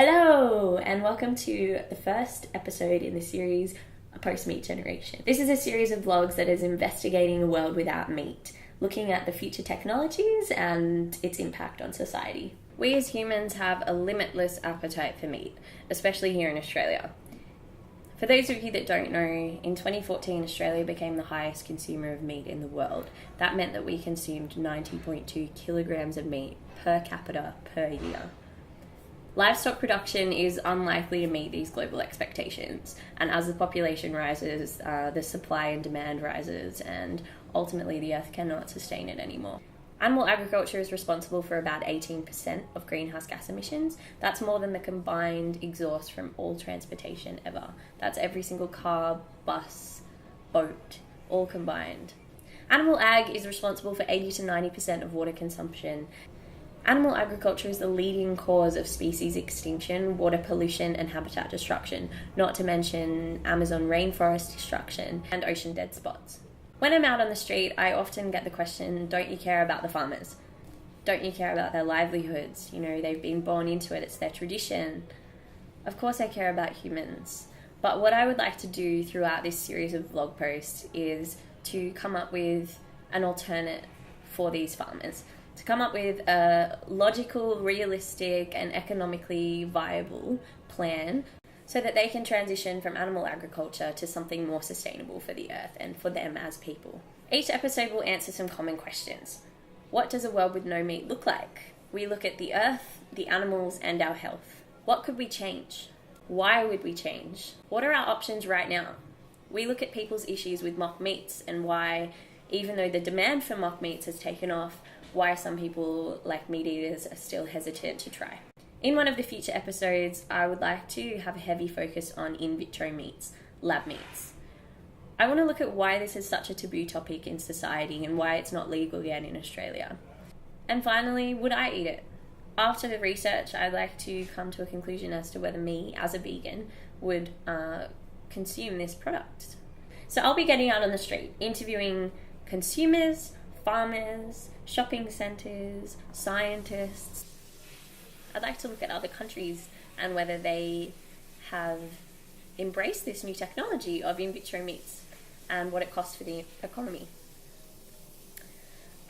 Hello, and welcome to the first episode in the series, A Post-Meat Generation. This is a series of vlogs that is investigating a world without meat, looking at the future technologies and its impact on society. We as humans have a limitless appetite for meat, especially here in Australia. For those of you that don't know, in 2014 Australia became the highest consumer of meat in the world. That meant that we consumed 90.2 kilograms of meat per capita per year. Livestock production is unlikely to meet these global expectations, and as the population rises, the supply and demand rises, and ultimately the earth cannot sustain it anymore. Animal agriculture is responsible for about 18% of greenhouse gas emissions. That's more than the combined exhaust from all transportation ever. That's every single car, bus, boat, all combined. Animal ag is responsible for 80 to 90% of water consumption. Animal agriculture is the leading cause of species extinction, water pollution, and habitat destruction, not to mention Amazon rainforest destruction and ocean dead spots. When I'm out on the street, I often get the question, don't you care about the farmers? Don't you care about their livelihoods? You know, they've been born into it, it's their tradition. Of course I care about humans. But what I would like to do throughout this series of vlog posts is to come up with an alternate for these farmers. To come up with a logical, realistic, and economically viable plan so that they can transition from animal agriculture to something more sustainable for the earth and for them as people. Each episode will answer some common questions. What does a world with no meat look like? We look at the earth, the animals, and our health. What could we change? Why would we change? What are our options right now? We look at people's issues with mock meats and why, even though the demand for mock meats has taken off, why some people, like meat eaters, are still hesitant to try. In one of the future episodes, I would like to have a heavy focus on in vitro meats, lab meats. I want to look at why this is such a taboo topic in society and why it's not legal yet in Australia. And finally, would I eat it? After the research, I'd like to come to a conclusion as to whether me, as a vegan, would consume this product. So I'll be getting out on the street, interviewing consumers, farmers, shopping centres, scientists. I'd like to look at other countries and whether they have embraced this new technology of in vitro meats and what it costs for the economy.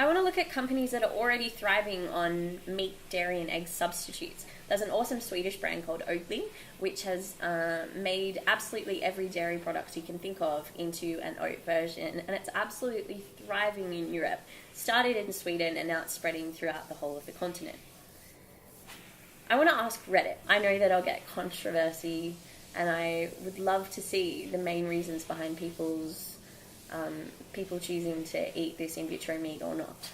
I want to look at companies that are already thriving on meat, dairy and egg substitutes. There's an awesome Swedish brand called Oatly, which has made absolutely every dairy product you can think of into an oat version, and it's absolutely thriving in Europe. Started in Sweden and now it's spreading throughout the whole of the continent. I want to ask Reddit. I know that I'll get controversy, and I would love to see the main reasons behind people choosing to eat this in vitro meat or not.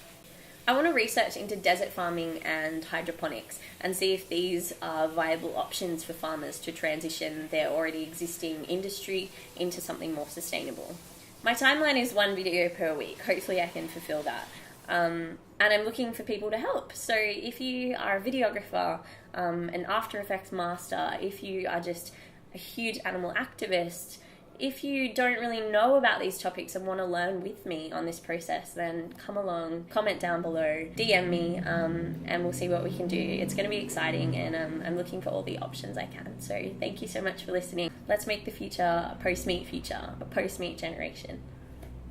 I want to research into desert farming and hydroponics and see if these are viable options for farmers to transition their already existing industry into something more sustainable. My timeline is one video per week. Hopefully I can fulfill that. And I'm looking for people to help. So if you are a videographer, an After Effects master, if you are just a huge animal activist, if you don't really know about these topics and want to learn with me on this process, then come along, comment down below, DM me, and we'll see what we can do. It's going to be exciting, and I'm looking for all the options I can. So thank you so much for listening. Let's make the future a post-meat future, a post-meat generation.